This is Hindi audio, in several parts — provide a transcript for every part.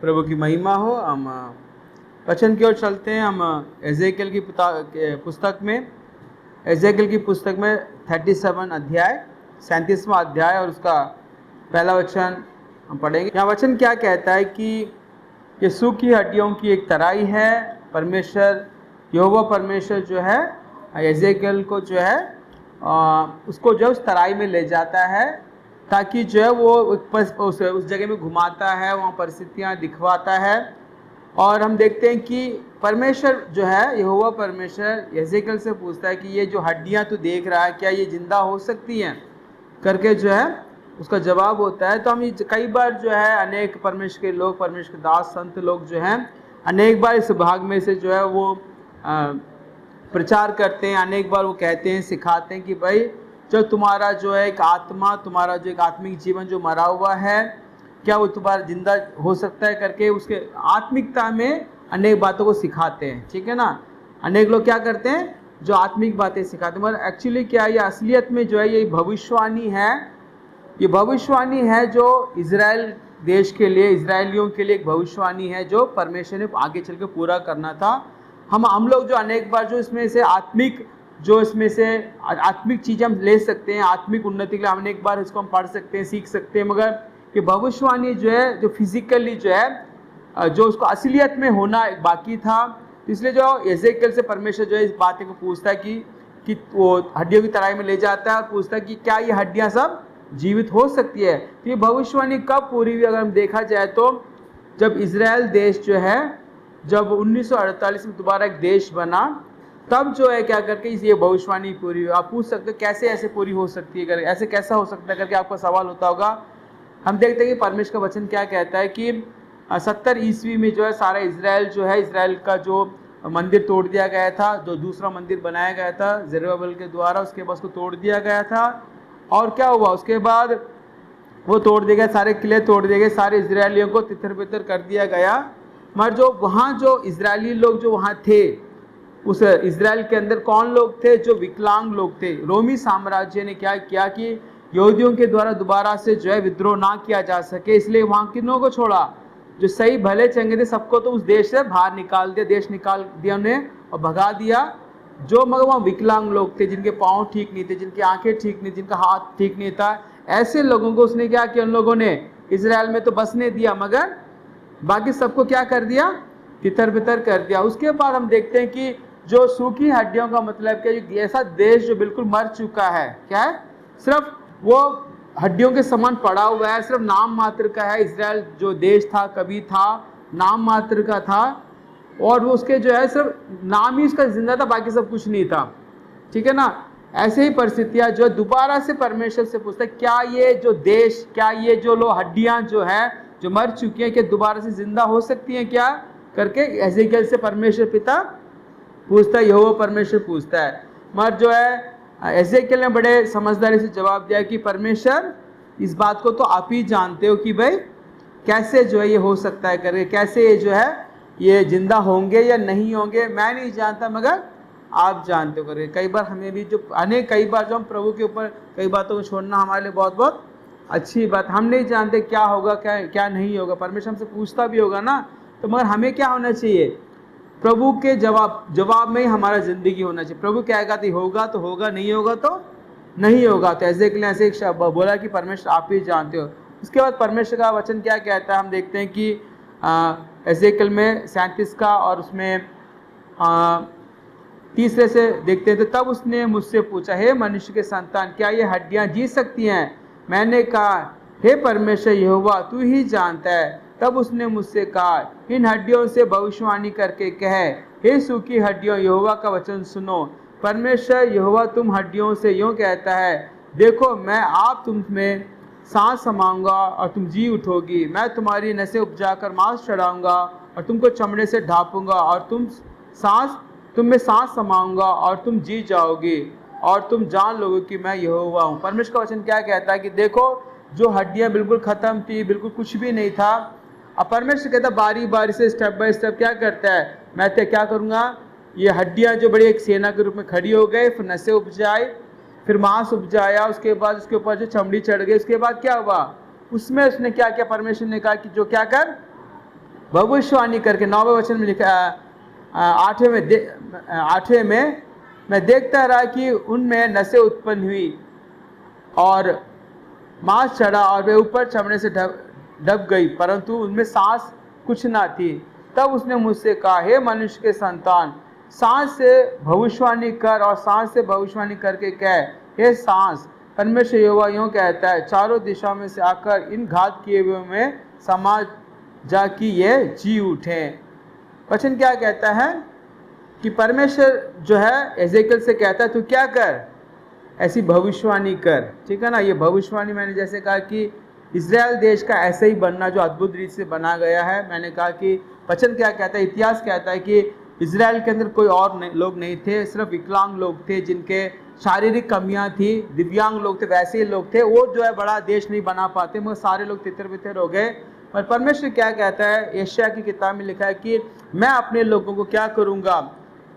प्रभु की महिमा हो। हम वचन की ओर चलते हैं। हम एजेकियल की पुस्तक में 37 अध्याय 37वां अध्याय और उसका पहला वचन हम पढ़ेंगे। यहाँ वचन क्या कहता है कि यीशु की हड्डियों की एक तराई है। परमेश्वर यहोवा परमेश्वर जो है एजेकियल को जो है उसको जो उस तराई में ले जाता है, ताकि जो है वो उस जगह में घुमाता है, वहाँ परिस्थितियाँ दिखवाता है। और हम देखते हैं कि परमेश्वर जो है यहोवा परमेश्वर एजेकियल से पूछता है कि ये जो हड्डियाँ तू देख रहा है क्या ये जिंदा हो सकती हैं करके जो है उसका जवाब होता है। तो हम कई बार जो है अनेक परमेश्वर के लोग, परमेश्वर के दास संत लोग जो हैं अनेक बार इस भाग में से जो है वो प्रचार करते हैं, अनेक बार वो कहते हैं, सिखाते हैं कि भाई जो तुम्हारा जो है एक आत्मा, तुम्हारा जो एक आत्मिक जीवन जो मरा हुआ है क्या वो तुम्हारा जिंदा हो सकता है करके उसके आत्मिकता में अनेक बातों को सिखाते हैं। ठीक है ना। अनेक लोग क्या करते हैं जो आत्मिक बातें सिखाते हैं, मगर एक्चुअली क्या ये असलियत में जो है ये भविष्यवाणी है। ये भविष्यवाणी है जो इजराइल देश के लिए, इजरायलियों के लिए एक भविष्यवाणी है जो परमेश्वर ने आगे चल के पूरा करना था। हम लोग जो अनेक बार जो इसमें से आत्मिक चीज़ें हम ले सकते हैं, आत्मिक उन्नति के लिए हम अनेक बार इसको हम पढ़ सकते हैं, सीख सकते हैं, मगर ये भविष्यवाणी जो है जो फिजिकली जो है जो उसको असलियत में होना बाकी था। इसलिए जो एजेकियल से परमेश्वर जो है इस बात को पूछता है कि वो हड्डियों की तराई में ले जाता है और पूछता है कि क्या ये हड्डियाँ सब जीवित हो सकती है। तो ये भविष्यवाणी कब पूरी हुई अगर हम देखा जाए तो जब इजराइल देश जो है जब 1948 में दोबारा एक देश बना, तब जो है क्या करके ये भविष्यवाणी पूरी हुई। आप पूछ सकते हो कैसे ऐसे पूरी हो सकती है, करके ऐसे कैसा हो सकता है करके आपका सवाल होता होगा। हम देखते हैं कि परमेश्वर का वचन क्या कहता है कि 70 ईस्वी में जो है सारा इजराइल जो है, इजराइल का जो मंदिर तोड़ दिया गया था, जो दूसरा मंदिर बनाया गया था जेरुब्बाबेल के द्वारा, उसके बाद उसको तोड़ दिया गया था। और क्या हुआ उसके बाद वो तोड़ दिए गए, सारे किले तोड़ दिए गए, सारे इजरायलियों को तितर बितर कर दिया गया। मगर जो वहाँ जो इजरायली लोग जो वहाँ थे, उस इजराइल के अंदर कौन लोग थे? जो विकलांग लोग थे। रोमी साम्राज्य ने क्या किया कि यहूदियों के द्वारा दोबारा से जो है विद्रोह ना किया जा सके, इसलिए वहाँ किन्हों को छोड़ा? जो सही भले चंगे थे सबको तो उस देश से बाहर निकाल दिया, देश निकाल दिया उन्हें और भगा दिया। जो मगर वहाँ विकलांग लोग थे, जिनके पाँव ठीक नहीं थे, जिनकी आंखें ठीक नहीं, जिनका हाथ ठीक नहीं था, ऐसे लोगों को उसने क्या किया? उन लोगों ने इजराइल में तो बसने दिया, मगर बाकी सबको क्या कर दिया? तितर बितर कर दिया। उसके बाद हम देखते हैं कि जो सूखी हड्डियों का मतलब क्या? ऐसा देश जो बिल्कुल मर चुका है, क्या है? सिर्फ वो हड्डियों के समान पड़ा हुआ है, सिर्फ नाम मात्र का है। इजराइल जो देश था कभी था, नाम मात्र का था, और वो उसके जो है सिर्फ नाम ही उसका जिंदा था, बाकी सब कुछ नहीं था। ठीक है ना। ऐसे ही परिस्थितियां जो दोबारा से परमेश्वर से पूछता है क्या ये जो देश, क्या ये जो लो हड्डियां जो है जो मर चुकी हैं, क्या दोबारा से जिंदा हो सकती हैं क्या करके एजेकियल से परमेश्वर पिता पूछता है, यहोवा परमेश्वर पूछता है। मगर जो है एजेकियल ने बड़े समझदारी से जवाब दिया कि परमेश्वर इस बात को तो आप ही जानते हो कि भाई कैसे जो है ये हो सकता है करके, कैसे ये जो है ये जिंदा होंगे या नहीं होंगे, मैं नहीं जानता मगर आप जानते हो करके। कई बार हमें भी जो कई बार जो हम प्रभु के ऊपर कई बातों को छोड़ना हमारे लिए बहुत बहुत अच्छी बात। हम नहीं जानते क्या होगा क्या नहीं होगा, परमेश्वर हमसे पूछता भी होगा ना, तो मगर हमें क्या होना चाहिए? प्रभु के जवाब में ही हमारा जिंदगी होना चाहिए। प्रभु क्या कहते होगा तो होगा, नहीं होगा तो नहीं होगा। तो ऐसे के लिए ऐसे एक बोला कि परमेश्वर आप ही जानते हो। उसके बाद परमेश्वर का वचन क्या कहता है? हम देखते हैं कि एजेकियल में 37 का और उसमें 3 से देखते हैं। तो तब उसने मुझसे पूछा, हे मनुष्य के संतान, क्या ये हड्डियां जी सकती हैं? मैंने कहा, हे परमेश्वर यहोवा तू ही जानता है। तब उसने मुझसे कहा, इन हड्डियों से भविष्यवाणी करके कह, हे सूखी हड्डियों यहोवा का वचन सुनो। परमेश्वर यहोवा तुम हड्डियों से यूँ कहता है, देखो मैं आप तुम में सांस समाऊंगा और तुम जी उठोगी। मैं तुम्हारी नसें उपजाकर मांस चढ़ाऊंगा और तुमको चमड़े से ढापूंगा और तुम में सांस समाऊंगा और तुम जी जाओगी और तुम जान लोगे कि मैं यहोवा हूँ। परमेश्वर का वचन क्या कहता है कि देखो जो हड्डियाँ बिल्कुल ख़त्म थी, बिल्कुल कुछ भी नहीं था, अब परमेश्वर कहता बारी बारी से स्टेप बाय स्टेप क्या करता है, मैं तो क्या करूँगा, ये हड्डियाँ जो बड़ी एक सेना के रूप में खड़ी हो गए, फिर नसें उपजाई, फिर मांस उपजाया, उसके बाद उसके ऊपर जो चमड़ी चढ़ गई, उसके बाद क्या हुआ, उसमें उसने क्या किया? परमेश्वर ने कहा कि जो क्या कर, भविष्यवाणी करके 9वें वचन में लिखा 8वें में मैं देखता रहा कि उनमें नसें उत्पन्न हुई और मांस चढ़ा और वे ऊपर चमड़े से ढक गई, परंतु उनमें सांस कुछ ना थी। तब उसने मुझसे कहा, हे मनुष्य के संतान, सांस से भविष्यवाणी कर और सांस से भविष्यवाणी करके कह, हे सांस, परमेश्वर यहोवा यूं कहता है, चारों दिशाओं में से आकर इन घात किए हुए में समा जा कि ये जी उठे। वचन क्या कहता है कि परमेश्वर जो है एजेकियल से कहता है, तू क्या कर, ऐसी भविष्यवाणी कर। ठीक है ना। ये भविष्यवाणी मैंने जैसे कहा कि इजराइल देश का ऐसे ही बनना जो अद्भुत रीति से बना गया है। मैंने कहा कि वचन क्या कहता है, इतिहास कहता है कि इजराइल के अंदर कोई और लोग नहीं थे, सिर्फ विकलांग लोग थे जिनके शारीरिक कमियां थी, दिव्यांग लोग थे, वैसे ही लोग थे। वो जो है बड़ा देश नहीं बना पाते, मगर सारे लोग तितर बितर हो गए। और परमेश्वर क्या कहता है, यशायाह की किताब में लिखा है कि मैं अपने लोगों को क्या करूँगा,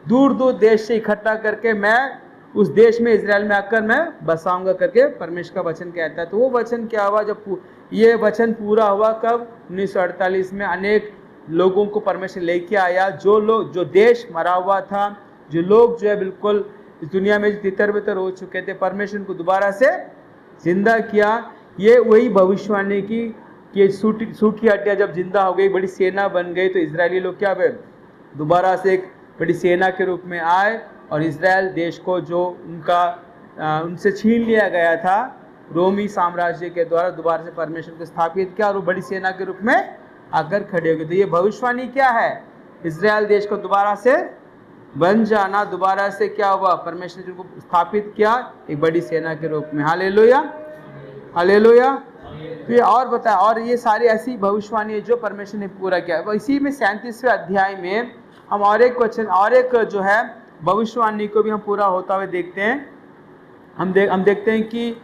दूर दूर देश से इकट्ठा करके मैं उस देश में इजराइल में आकर मैं बसाऊंगा करके परमेश्वर का वचन कहता है। तो वो वचन क्या हुआ, जब ये वचन पूरा हुआ कब, 1948 में अनेक लोगों को परमेश्वर लेके आया। जो लोग, जो देश मरा हुआ था, जो लोग जो है बिल्कुल इस दुनिया में तितर बितर हो चुके थे, परमेश्वर को दोबारा से जिंदा किया। ये वही भविष्यवाणी की कि सूखी हड्डियाँ जब जिंदा हो गई, बड़ी सेना बन गई, तो इजरायली लोग क्या हुए, दोबारा से एक बड़ी सेना के रूप में आए और इजराइल देश को जो उनसे छीन लिया गया था रोमी साम्राज्य के द्वारा, दोबारा से परमेश्वर को स्थापित किया और वो बड़ी सेना के रूप में आकर खड़े हो गए। तो ये भविष्यवाणी क्या है, इजराइल देश को दोबारा से बन जाना, दोबारा से क्या हुआ, परमेश्वर को स्थापित किया एक बड़ी सेना के रूप में। Hallelujah, hallelujah. तो ये और बताया, और ये सारी ऐसी भविष्यवाणी है जो परमेश्वर ने पूरा किया। इसी में 37वें अध्याय में हम और एक वचन, और एक जो है भविष्यवाणी को भी हम पूरा होता हुए देखते हैं। हम देखते हैं कि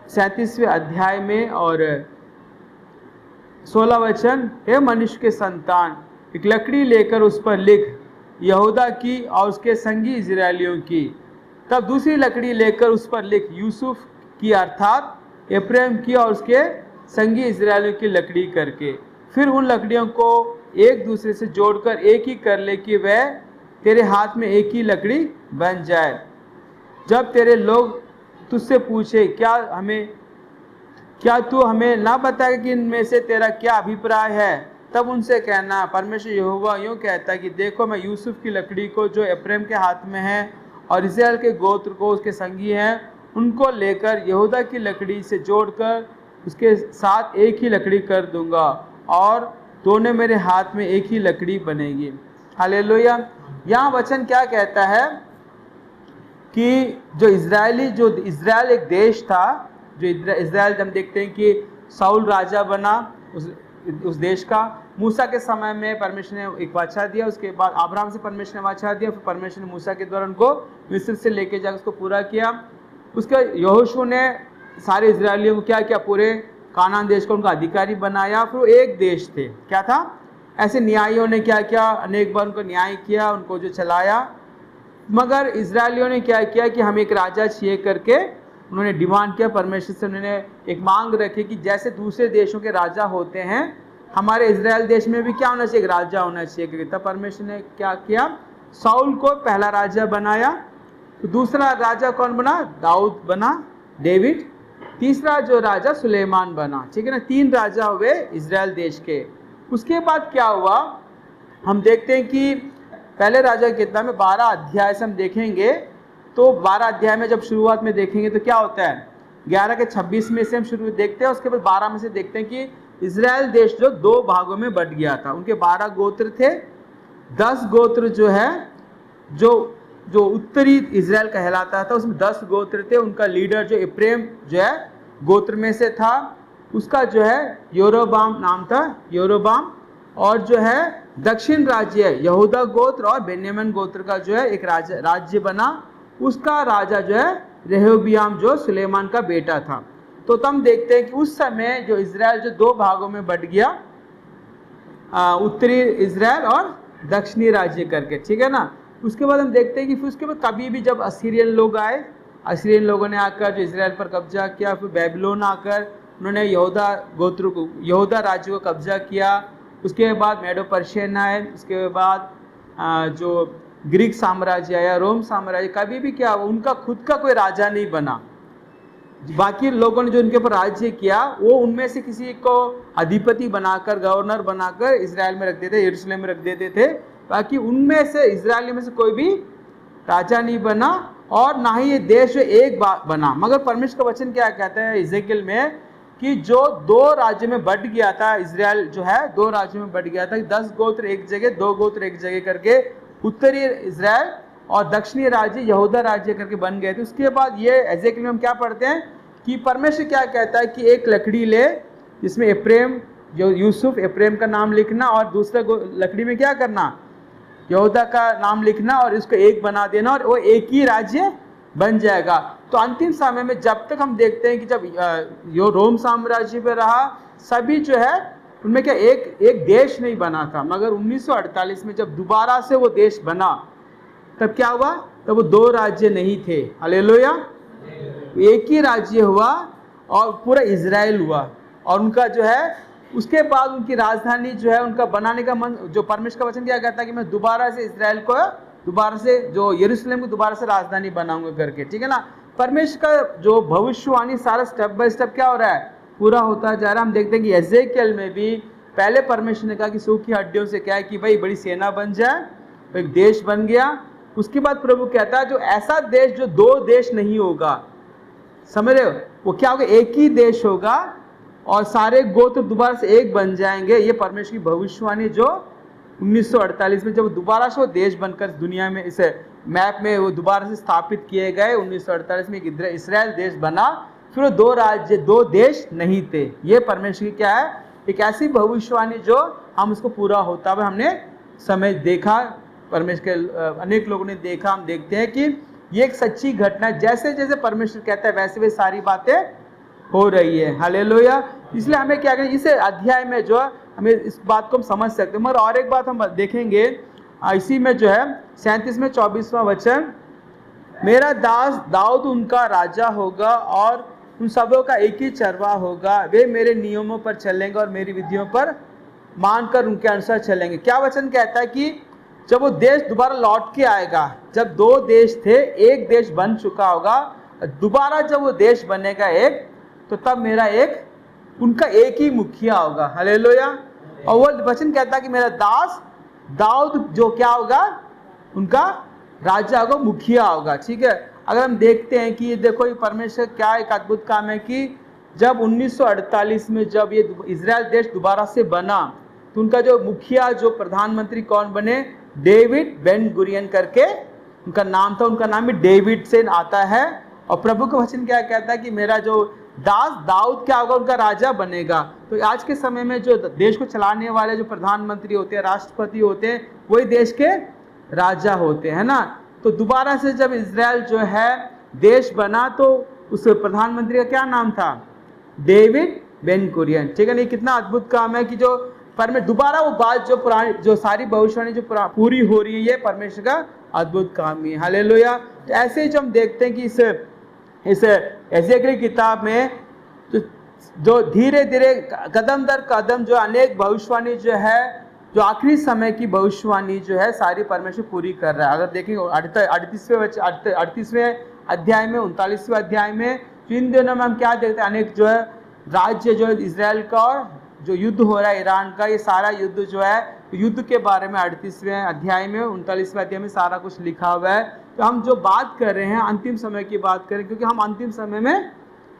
37वें अध्याय में और 16 वचन, हे मनुष्य के संतान, एक लकड़ी लेकर उस पर लिख, यहूदा की और उसके संगी इजरायलियों की। तब दूसरी लकड़ी लेकर उस पर लिख, यूसुफ की अर्थात एप्रैम की और उसके संगी इजरायलियों की लकड़ी करके। फिर उन लकड़ियों को एक दूसरे से जोड़कर एक ही कर ले कि वह तेरे हाथ में एक ही लकड़ी बन जाए। जब तेरे लोग तुझसे पूछे, क्या तू हमें ना बताएगा कि इनमें से तेरा क्या अभिप्राय है, तब उनसे कहना, परमेश्वर यहोवा यूं कहता है कि देखो, मैं यूसुफ की लकड़ी को जो एप्रैम के हाथ में है और इस्राएल के गोत्र को उसके संगी हैं, उनको लेकर यहूदा की लकड़ी से जोड़कर उसके साथ एक ही लकड़ी कर दूंगा और दोनों मेरे हाथ में एक ही लकड़ी बनेगी। हालेलुया। यहाँ वचन क्या कहता है कि जो इजराइल एक देश था, जो इजराइल हम देखते हैं कि साउल राजा बना उस देश का। मूसा के समय में परमेश्वर ने एक बादशाह दिया, उसके बाद अब्राहम से परमेश्वर ने बादशाह दिया, फिर परमेश्वर ने मूसा के द्वारा उनको मिस्र से लेके जाकर उसको पूरा किया। उसके यहोशू ने सारे इजरायलियों को क्या किया, पूरे कानान देश को उनका अधिकारी बनाया। फिर वो एक देश थे, क्या था, ऐसे न्यायियों ने क्या किया, अनेक बार उनको न्याय किया, उनको जो चलाया। मगर इजरायलियों ने क्या किया कि हम एक राजा चाहिए करके उन्होंने डिमांड किया परमेश्वर से। उन्होंने एक मांग रखी कि जैसे दूसरे देशों के राजा होते हैं, हमारे इजराइल देश में भी क्या होना चाहिए, एक राजा होना चाहिए। तब परमेश्वर ने क्या किया, साउल को पहला राजा बनाया। तो दूसरा राजा कौन बना, दाऊद बना, डेविड। तीसरा जो राजा सुलेमान बना। ठीक है ना, 3 राजा हुए इजराइल देश के। उसके बाद क्या हुआ, हम देखते हैं कि पहले राजा की किताब में 12 अध्याय से हम देखेंगे, तो 12 अध्याय में जब शुरुआत में देखेंगे तो क्या होता है, 11 के 26 में से हम शुरू देखते हैं। उसके बाद 12 में से देखते हैं कि इजराइल देश जो 2 भागों में बट गया था। उनके 12 गोत्र थे। 10 गोत्र जो है जो उत्तरी इजराइल कहलाता था, उसमें 10 गोत्र थे। उनका लीडर जो एप्रैम जो है गोत्र में से था, उसका जो है योरोबाम नाम था, योरोबाम। और जो है दक्षिण राज्य यहूदा गोत्र और बेन्यामीन गोत्र का जो है एक राज्य बना। उसका राजा जो है रेहोबियाम, जो सुलेमान का बेटा था। तो हम देखते हैं कि उस समय जो इजराइल जो 2 भागों में बट गया, उत्तरी इजराइल और दक्षिणी राज्य करके। ठीक है ना। उसके बाद हम देखते हैं कि फिर उसके बाद कभी भी जब असीरियन लोग आए, असीरियन लोगों ने आकर जो इजराइल पर कब्जा किया, फिर बेबीलोन आकर उन्होंने यहूदा राज्य को कब्जा किया उसके बाद मेडो पर्शियन आए, उसके बाद जो ग्रीक साम्राज्य आया, रोम साम्राज्य, कभी भी क्या हुआ, उनका खुद का कोई राजा नहीं बना। बाकी लोगों ने जो उनके ऊपर राज्य किया वो उनमें से किसी को अधिपति बनाकर, गवर्नर बनाकर इजराइल में रख देते, यरूशलेम में रख देते थे। बाकी उनमें से, इजराइल में से कोई भी राजा नहीं बना और ना ही ये देश एक बना। मगर परमेश्वर का वचन क्या कहता है इज़ेकियल में कि जो 2 राज्यों में बट गया था, इजराइल जो है 2 राज्यों में बट गया था, 10 गोत्र एक जगह, 2 गोत्र एक जगह करके उत्तरी इजराइल और दक्षिणी राज्य यहूदा राज्य करके बन गए थे। उसके बाद ये इज़ेकियल में हम क्या पढ़ते हैं कि परमेश्वर क्या कहता है कि एक लकड़ी ले जिसमें एफ्रेम, जो यूसुफ, एफ्रेम का नाम लिखना और दूसरा लकड़ी में क्या करना, यहूदा का नाम लिखना और इसको एक बना देना और वो एक ही राज्य बन जाएगा। तो अंतिम समय में जब तक हम देखते हैं कि जब यो रोम साम्राज्य पे रहा, सभी जो है उनमें क्या एक देश नहीं बना था। मगर 1948 में जब दोबारा से वो देश बना तब क्या हुआ, तब वो 2 राज्य नहीं थे। हालेलुया, एक ही राज्य हुआ और पूरा इजराइल हुआ। और उनका जो है उसके बाद उनकी राजधानी जो है उनका बनाने का मन, जो परमेश्वर का वचन क्या कहता है कि मैं दोबारा से इजराइल को, दोबारा से जो यरूशलेम को दोबारा से राजधानी बनाऊंगा करके, ठीक है ना। परमेश्वर का जो भविष्यवाणी सारा स्टेप बाय स्टेप क्या हो रहा है, पूरा होता जा रहा है। हम देखते हैं कि एजेकियल में भी पहले परमेश्वर ने कहा कि सूखी हड्डियों से क्या है कि भाई बड़ी सेना बन जाए, तो एक देश बन गया। उसके बाद प्रभु कहता है जो ऐसा देश जो 2 देश नहीं होगा, समझ रहे हो, वो क्या होगा, एक ही देश होगा और सारे गोत्र दोबारा से एक बन जाएंगे। ये परमेश्वर की भविष्यवाणी जो 1948 में जब दोबारा से वो देश बनकर दुनिया में इस मैप में वो दोबारा से स्थापित किए गए, 1948 में एक इस्राएल देश बना, फिर वो 2 राज्य 2 देश नहीं थे। ये परमेश्वर की क्या है, एक ऐसी भविष्यवाणी जो हम उसको पूरा होता हुआ हमने समय देखा, परमेश्वर के अनेक लोगों ने देखा। हम देखते हैं कि ये एक सच्ची घटना है, जैसे जैसे परमेश्वर कहता है वैसे वैसे सारी बातें हो रही है। हालेलुया। इसलिए हमें क्या करें, इस अध्याय में जो है हमें इस बात को हम समझ सकते हैं। मगर और एक बात हम देखेंगे इसी में जो है 37 में 24वां वचन, मेरा दास दाऊद उनका राजा होगा और उन सबों का एक ही चरवा होगा, वे मेरे नियमों पर चलेंगे और मेरी विधियों पर मानकर उनके अनुसार चलेंगे। क्या वचन कहता है कि जब वो देश दोबारा लौट के आएगा, जब 2 देश थे एक देश बन चुका होगा, दोबारा जब वो देश बनेगा एक, तो तब मेरा एक, उनका एक ही मुखिया होगा। हालेलुया। और वो वचन कहता है कि मेरा दास दाऊद जो क्या होगा, उनका राजा होगा, मुखिया होगा। ठीक है। अगर हम देखते हैं कि देखो ये परमेश्वर क्या एक अद्भुत काम है कि जब 1948 में जब ये इजराइल देश दोबारा से बना, तो उनका जो मुखिया, जो प्रधानमंत्री कौन बने, डेविड बेन गुरियन करके उनका नाम था। उनका नाम भी डेविड से आता है। और प्रभु का वचन क्या कहता है कि मेरा जो दास दाऊद क्या होगा, उनका राजा बनेगा। तो आज के समय में जो देश को चलाने वाले जो प्रधानमंत्री होते हैं, राष्ट्रपति होते हैं, वही देश के राजा होते हैं ना। तो दोबारा से जब इजराइल जो है देश बना, तो उस प्रधानमंत्री का क्या नाम था, डेविड बेन गुरियन। ठीक है। नहीं, कितना अद्भुत काम है कि जो परमेश्वर दोबारा वो बात जो पुरानी, जो सारी भविष्यवाणी जो पूरी हो रही है, ये परमेश्वर का अद्भुत काम ही है। हालेलुया। तो ऐसे ही जो हम देखते हैं कि इस एजेकियल किताब में जो धीरे धीरे कदम दर कदम जो अनेक भविष्यवाणी जो है, जो आखिरी समय की भविष्यवाणी जो है, सारी परमेश्वर पूरी कर रहा है। अगर देखेंगे 38वें अध्याय में, 39वें अध्याय में, इन दिनों में हम क्या देखते हैं, अनेक जो है राज्य जो है इजराइल का और जो युद्ध हो रहा है ईरान का, ये सारा युद्ध जो है, युद्ध के बारे में 38वें अध्याय में, 39वें अध्याय में सारा कुछ लिखा हुआ है। तो हम जो बात कर रहे हैं अंतिम समय की बात करें, क्योंकि हम अंतिम समय में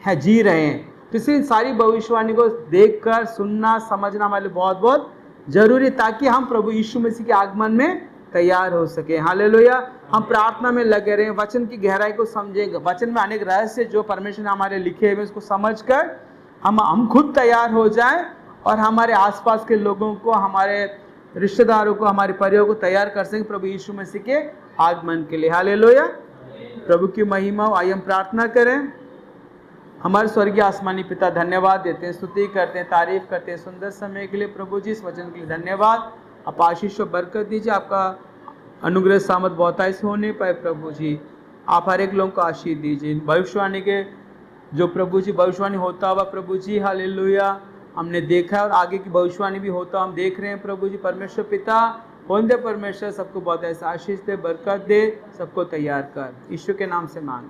है जी रहे हैं। तो इसलिए सारी भविष्यवाणी को देखकर सुनना समझना हमारे लिए बहुत बहुत जरूरी, ताकि हम प्रभु यीशु मसीह के आगमन में तैयार हो सके। हालेलुया। हम प्रार्थना में लगे रहें, वचन की गहराई को समझेंगे, वचन में अनेक रहस्य जो परमेश्वर ने हमारे लिखे हुए उसको समझकर हम खुद तैयार हो जाएं और हमारे आसपास के लोगों को, हमारे रिश्तेदारों को, हमारे परिवार को तैयार कर सकें प्रभु यीशु मसीह के आगमन के लिए। हालेलुया। प्रभु की महिमा हो। आइए हम प्रार्थना करें। हमारे स्वर्गीय आसमानी पिता, धन्यवाद देते हैं, स्तुति करते हैं, तारीफ करते हैं सुंदर समय के लिए। प्रभु जी इस वचन के लिए धन्यवाद। आप आशीष और बरकत दीजिए, आपका अनुग्रह सामर्थ बहुतायत से होने पाए। प्रभु जी आप हर एक लोगों को आशीष दीजिए। भविष्यवाणी के जो प्रभु जी भविष्यवाणी होता हुआ प्रभु जी, हालेलुया, हमने देखा है और आगे की भविष्यवाणी भी होता हम देख रहे हैं। प्रभु जी परमेश्वर पिता होने दे, परमेश्वर सबको बहुत ऐसा आशीष दे, बरकत दे, सबको तैयार कर, ईश्वर के नाम से मांग।